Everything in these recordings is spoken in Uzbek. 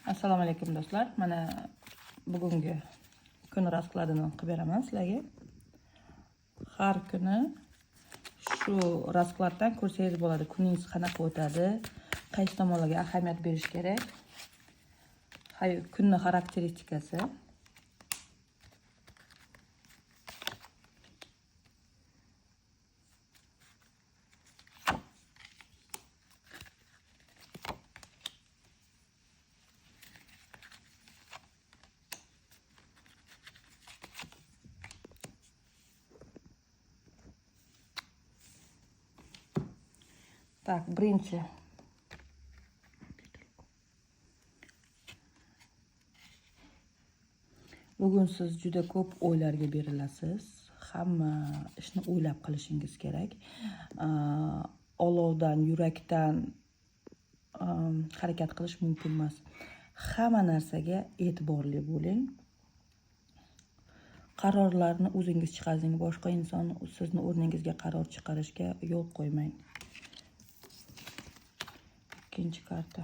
Assalomu alaykum do'stlar. Mana bugungi kun raskladini qilib beraman sizlarga. Har kuni shu raskladdan ko'rsangiz bo'ladi, kuningiz qanaqa o'tadi, qaysi tomonlarga ahamiyat berish kerak. Kunning xarakteristikasi. Tak, birinchi. Bugun siz juda ko'p o'ylarga berilasiz. Hamma ishni o'ylab qilishingiz kerak. Olovdan, yurakdan harakat qilish mumkin emas. Hamma narsaga e'tiborli bo'ling. Qarorlarni o'zingiz chiqaring. Boshqa inson sizni o'rningizga qaror chiqarishga yo'l qo'ymang. Ikkinchi karta.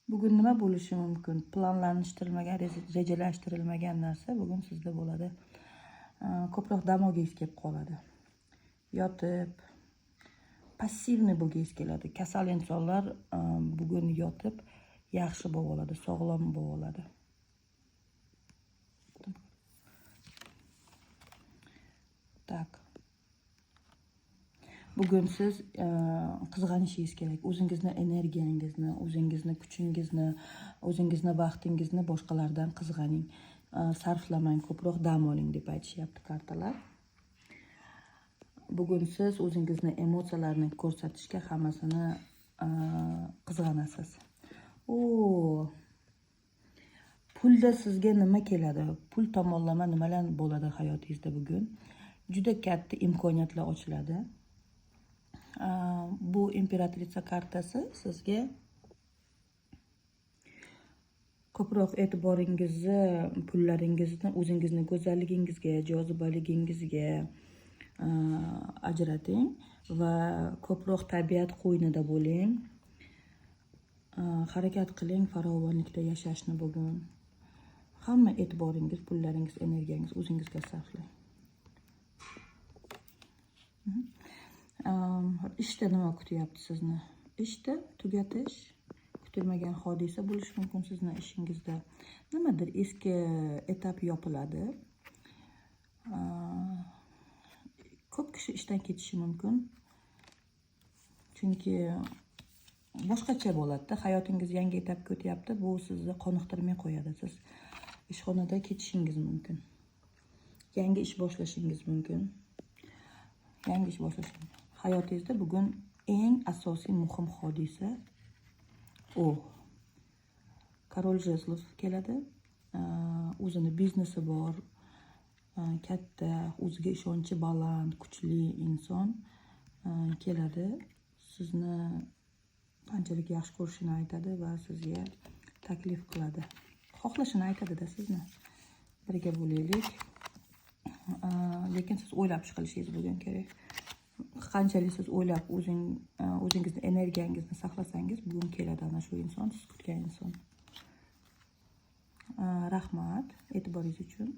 Bugun nima bo'lishi mumkin? Planlanishtirilmagan, rejalashtirilmagan narsa bugun sizda bo'ladi. Ko'proq dam olgingiz kelib qoladi. Yotib, passivniy bo'lgingiz keladi. Kasal insonlar bugun yotib yaxshi bo'lib oladi, sog'lom bo'lib oladi. Tak. Bugun siz qizg'anishingiz kerak. O'zingizni energiyangizni, o'zingizni kuchingizni, o'zingizni vaqtingizni boshqalardan qizg'aning. Sarflamang, ko'proq dam oling deb aytishyapti kartalar. Bugun siz o'zingizni emotsiyalarni ko'rsatishga hammasini qizg'anasiz. Pulda sizga nima keladi? Pul tomonlama nimalar bo'ladi hayotingizda bugun? Juda katta imkoniyatlar ochiladi. Bu imperatrica kartasi sizga ko'proq e'tiboringizni, pullaringizni o'zingizni go'zalligingizga, jozibaligingizga ajrating va ko'proq tabiat qo'ynida bo'ling. Harakat qiling, farovonlikda yashashni bugun. Hamma e'tiboringiz, pullaringiz, energiyangiz o'zingizga sarflang. Ishda nima kutyapti sizni? Ishda tugatish, kutilmagan hodisa bo'lishi mumkin sizni ishingizda. Nimadir eski etap yopiladi. Ko'p kishi ishdan ketishi mumkin. Chunki boshqacha bo'ladi-da, hayotingiz yangi etapga o'tyapti. Bu sizni qoniqtirmay qo'yadi. Siz ishxonada ketishingiz mumkin. Yangi ish boshlashingiz mumkin. Hayotingizda bugun eng asosiy muhim hodisa Korol jezlov keladi. O'zini biznesi bor, katta, o'ziga ishonchi baland, kuchli inson keladi. Sizni qanchalik yaxshi ko'rishini aytadi va sizga taklif qiladi. Xohlashini aytadi-da sizni. Birga bo'laylik. Lekin siz o'ylab ish qilishingiz bugun kerak. Qanchalik siz o'ylab o'zingizni energiyangizni saqlasangiz, bugun keladi ana shu inson, siz kutgan inson. Rahmat e'tiboringiz uchun.